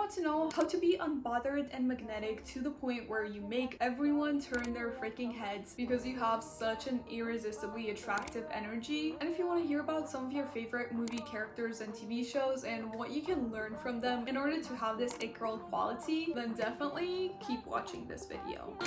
want to know how to be unbothered and magnetic to the point where you make everyone turn their freaking heads because you have such an irresistibly attractive energy. And if you want to hear about some of your favorite movie characters and TV shows and what you can learn from them in order to have this it girl quality, then definitely keep watching this video.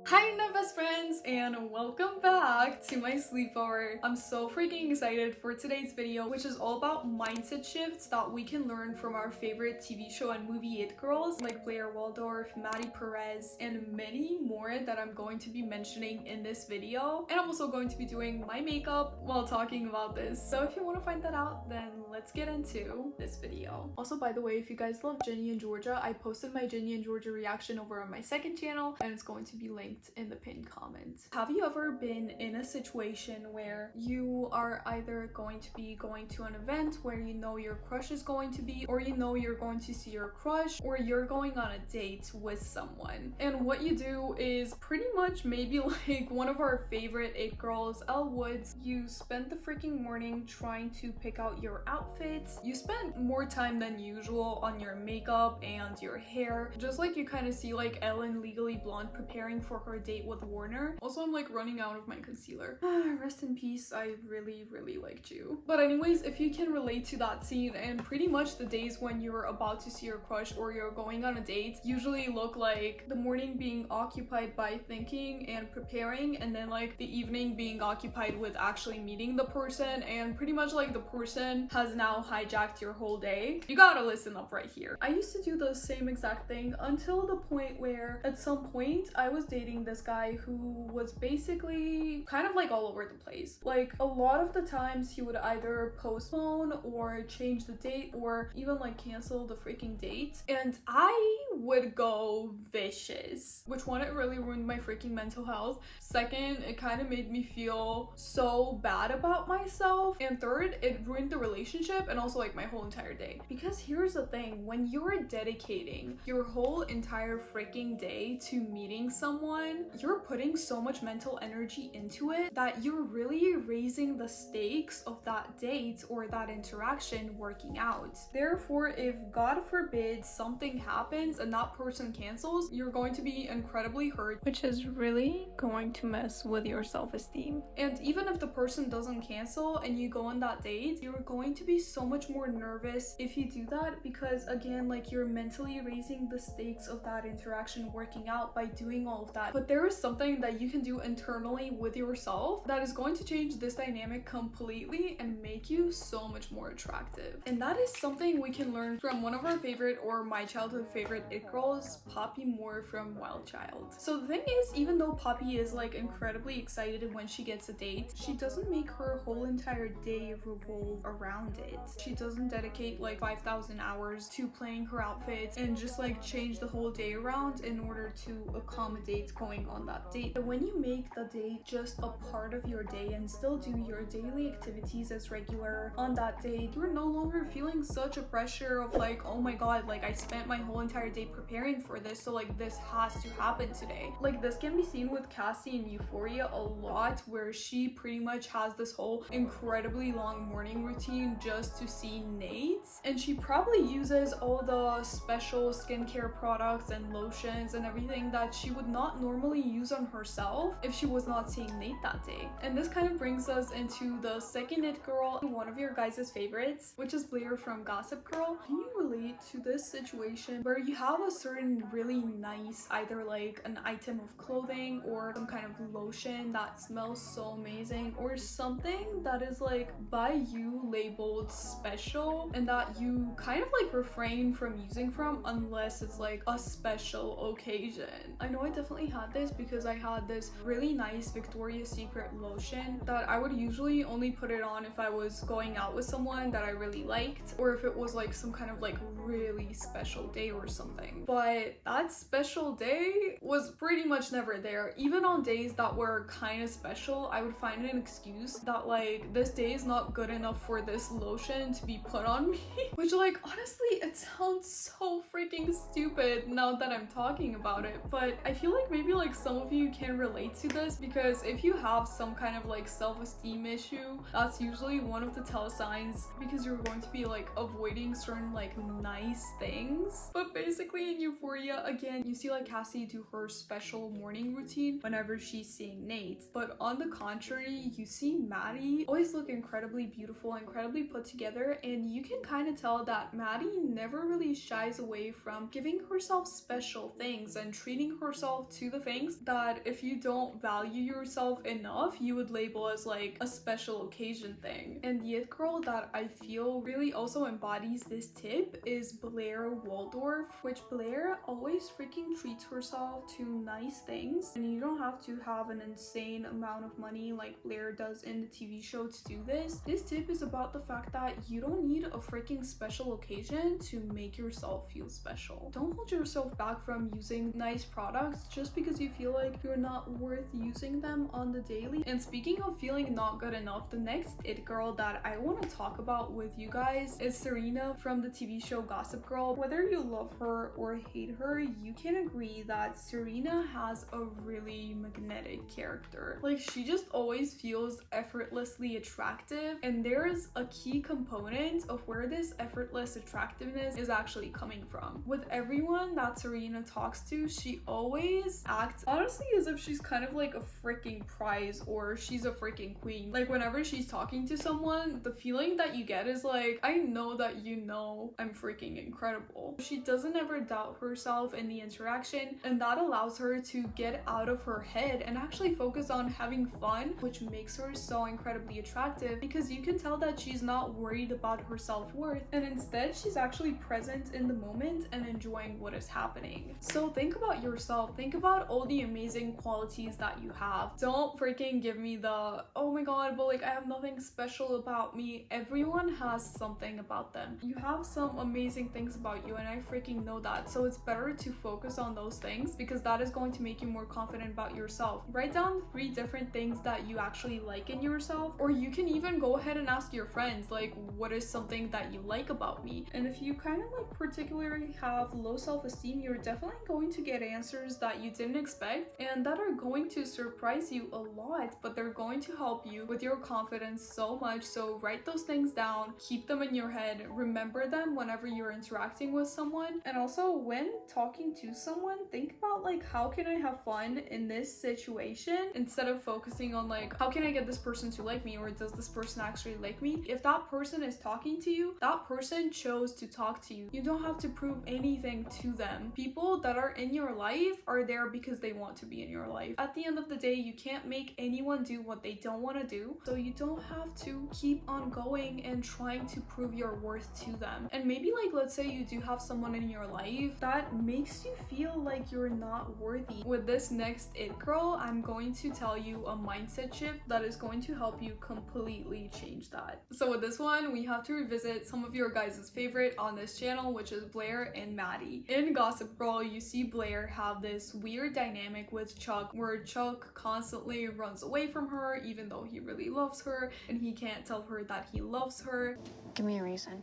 Hi my best friends, and welcome back to my sleepover. I'm so freaking excited for today's video, which is all about mindset shifts that we can learn from our favorite TV show and movie it girls like Blair Waldorf, Maddy Perez, and many more that I'm going to be mentioning in this video. And I'm also going to be doing my makeup while talking about this. So if you want to find that out, then let's get into this video. Also, by the way, if you guys love Ginny and Georgia, I posted my Ginny and Georgia reaction over on my second channel, and it's going to be linked in the pinned comment. Have you ever been in a situation where you are either going to be going to an event where you know your crush is going to be, or you know you're going to see your crush, or you're going on a date with someone, and what you do is pretty much maybe like one of our favorite it girls, Elle Woods, you spend the freaking morning trying to pick out your outfits. You spend more time than usual on your makeup and your hair, just like you kind of see like Ellen Legally Blonde preparing for her date with Warner. Also, I'm like running out of my concealer. Rest in peace, I really liked you. But anyways, if you can relate to that scene, and pretty much the days when you're about to see your crush or you're going on a date usually look like the morning being occupied by thinking and preparing, and then like the evening being occupied with actually meeting the person, and pretty much like the person has now hijacked your whole day. You gotta listen up right here. I used to do the same exact thing until the point where at some point I was dating this guy who was basically kind of like all over the place. Like a lot of the times he would either postpone or change the date or even like cancel the freaking date, and I would go vicious. Which one, it really ruined my freaking mental health. Second, it kind of made me feel so bad about myself, and third, it ruined the relationship and also like my whole entire day. Because here's the thing, when you're dedicating your whole entire freaking day to meeting someone, you're putting so much mental energy into it that you're really raising the stakes of that date or that interaction working out. Therefore, if God forbid something happens and that person cancels, you're going to be incredibly hurt, which is really going to mess with your self-esteem. And even if the person doesn't cancel and you go on that date, you're going to be so much more nervous if you do that, because again, like you're mentally raising the stakes of that interaction working out by doing all of that. But there is something that you can do internally with yourself that is going to change this dynamic completely and make you so much more attractive. And that is something we can learn from one of our favorite, or my childhood favorite it girls, Poppy Moore from Wild Child. So the thing is, even though Poppy is like incredibly excited when she gets a date, she doesn't make her whole entire day revolve around it. She doesn't dedicate like 5,000 hours to planning her outfits and just like change the whole day around in order to accommodate going on that date. But when you make the date just a part of your day and still do your daily activities as regular on that date, you're no longer feeling such a pressure of like, oh my god, like I spent my whole entire day preparing for this, so like this has to happen today. Like this can be seen with Cassie in Euphoria a lot, where she pretty much has this whole incredibly long morning routine just to see Nate, and she probably uses all the special skincare products and lotions and everything that she would not normally use on herself if she was not seeing Nate that day. And this kind of brings us into the second it girl, one of your guys' favorites, which is Blair from Gossip Girl. Can you relate to this situation where you have a certain really nice, either like an item of clothing or some kind of lotion that smells so amazing, or something that is like by you labeled special and that you kind of like refrain from using from unless it's like a special occasion? I know I definitely had this because I had this really nice Victoria's Secret lotion that I would usually only put it on if I was going out with someone that I really liked, or if it was like some kind of like really special day or something. But that special day was pretty much never there. Even on days that were kind of special, I would find an excuse that like this day is not good enough for this lotion lotion to be put on me. Which, like, honestly, it sounds so freaking stupid now that I'm talking about it, but I feel like maybe like some of you can relate to this, because if you have some kind of like self-esteem issue, that's usually one of the tell signs, because you're going to be like avoiding certain like nice things. But basically in Euphoria, again, you see like Cassie do her special morning routine whenever she's seeing Nate, but on the contrary, you see Maddy always look incredibly beautiful, incredibly put together, and you can kind of tell that Maddy never really shies away from giving herself special things and treating herself to the things that if you don't value yourself enough, you would label as like a special occasion thing. And the it girl that I feel really also embodies this tip is Blair Waldorf, which Blair always freaking treats herself to nice things, and you don't have to have an insane amount of money like Blair does in the TV show to do this. This tip is about the fact that you don't need a freaking special occasion to make yourself feel special. Don't hold yourself back from using nice products just because you feel like you're not worth using them on the daily. And speaking of feeling not good enough, the next it girl that I want to talk about with you guys is Serena from the TV show Gossip Girl. Whether you love her or hate her, you can agree that Serena has a really magnetic character. Like, she just always feels effortlessly attractive, and there's a key component of where this effortless attractiveness is actually coming from. With everyone that Serena talks to, she always acts honestly as if she's kind of like a freaking prize, or she's a freaking queen. Like, whenever she's talking to someone, the feeling that you get is like, I know that you know I'm freaking incredible. She doesn't ever doubt herself in the interaction, and that allows her to get out of her head and actually focus on having fun, which makes her so incredibly attractive, because you can tell that she's not worried about her self-worth, and instead she's actually present in the moment and enjoying what is happening. So think about yourself, think about all the amazing qualities that you have. Don't freaking give me the, oh my god, but like I have nothing special about me. Everyone has something about them. You have some amazing things about you, and I freaking know that. So it's better to focus on those things, because that is going to make you more confident about yourself. Write down 3 different things that you actually like in yourself, or you can even go ahead and ask your friends, like, what is something that you like about me? And if you kind of like particularly have low self-esteem, you're definitely going to get answers that you didn't expect and that are going to surprise you a lot, but they're going to help you with your confidence so much. So write those things down, keep them in your head, remember them whenever you're interacting with someone. And also, when talking to someone, think about like, how can I have fun in this situation, instead of focusing on like, how can I get this person to like me, or does this person actually like me? If that person is talking to you, that person chose to talk to you. You don't have to prove anything to them. People that are in your life are there because they want to be in your life. At the end of the day, you can't make anyone do what they don't want to do, so you don't have to keep on going and trying to prove your worth to them. And maybe like, let's say you do have someone in your life that makes you feel like you're not worthy. With this next it girl, I'm going to tell you a mindset shift that is going to help you completely change that. So with this one, we have to revisit some of your guys' favorite on this channel, which is Blair and Maddy. In Gossip Girl, you see Blair have this weird dynamic with Chuck, where Chuck constantly runs away from her even though he really loves her, and he can't tell her that he loves her. Give me a reason.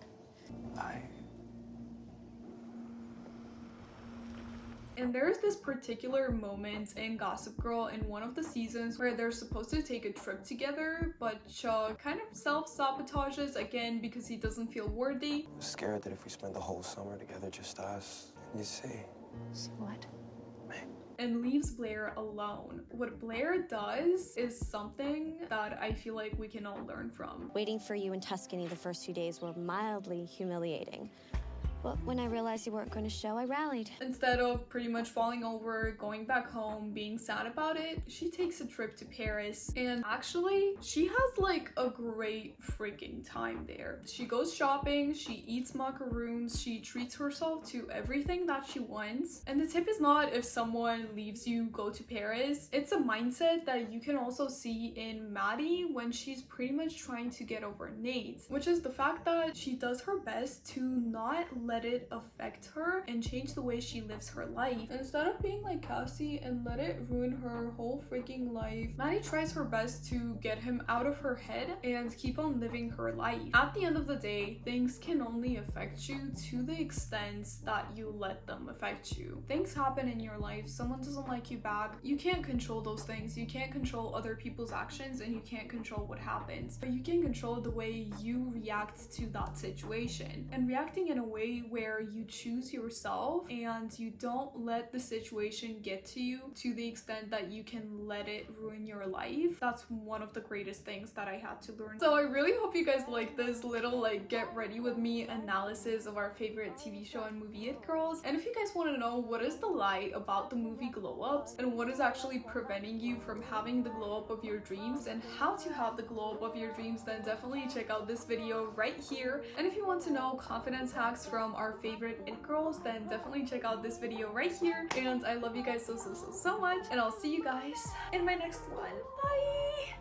And there's this particular moment in Gossip Girl in one of the seasons where they're supposed to take a trip together, but Chuck kind of self-sabotages again because he doesn't feel worthy. I'm scared that if we spend the whole summer together, just us, you see. See what? Me. And leaves Blair alone. What Blair does is something that I feel like we can all learn from. Waiting for you in Tuscany the first few days were mildly humiliating. But when I realized you weren't going to show, I rallied. Instead of pretty much falling over, going back home, being sad about it, she takes a trip to Paris. And actually, she has like a great freaking time there. She goes shopping, she eats macaroons, she treats herself to everything that she wants. And the tip is not if someone leaves you, go to Paris. It's a mindset that you can also see in Maddy when she's pretty much trying to get over Nate, which is the fact that she does her best to not let let it affect her and change the way she lives her life. Instead of being like Cassie and let it ruin her whole freaking life, Maddy tries her best to get him out of her head and keep on living her life. At the end of the day, things can only affect you to the extent that you let them affect you. Things happen in your life, someone doesn't like you back. You can't control those things. You can't control other people's actions and you can't control what happens. But you can control the way you react to that situation. And reacting in a way where you choose yourself and you don't let the situation get to you to the extent that you can let it ruin your life. That's one of the greatest things that I had to learn. So I really hope you guys like this little like get ready with me analysis of our favorite TV show and movie It Girls. And if you guys want to know what is the lie about the movie glow ups and what is actually preventing you from having the glow up of your dreams and how to have the glow up of your dreams, then definitely check out this video right here. And if you want to know confidence hacks from our favorite It Girls, then definitely check out this video right here. And I love you guys so much, and I'll see you guys in my next one. Bye!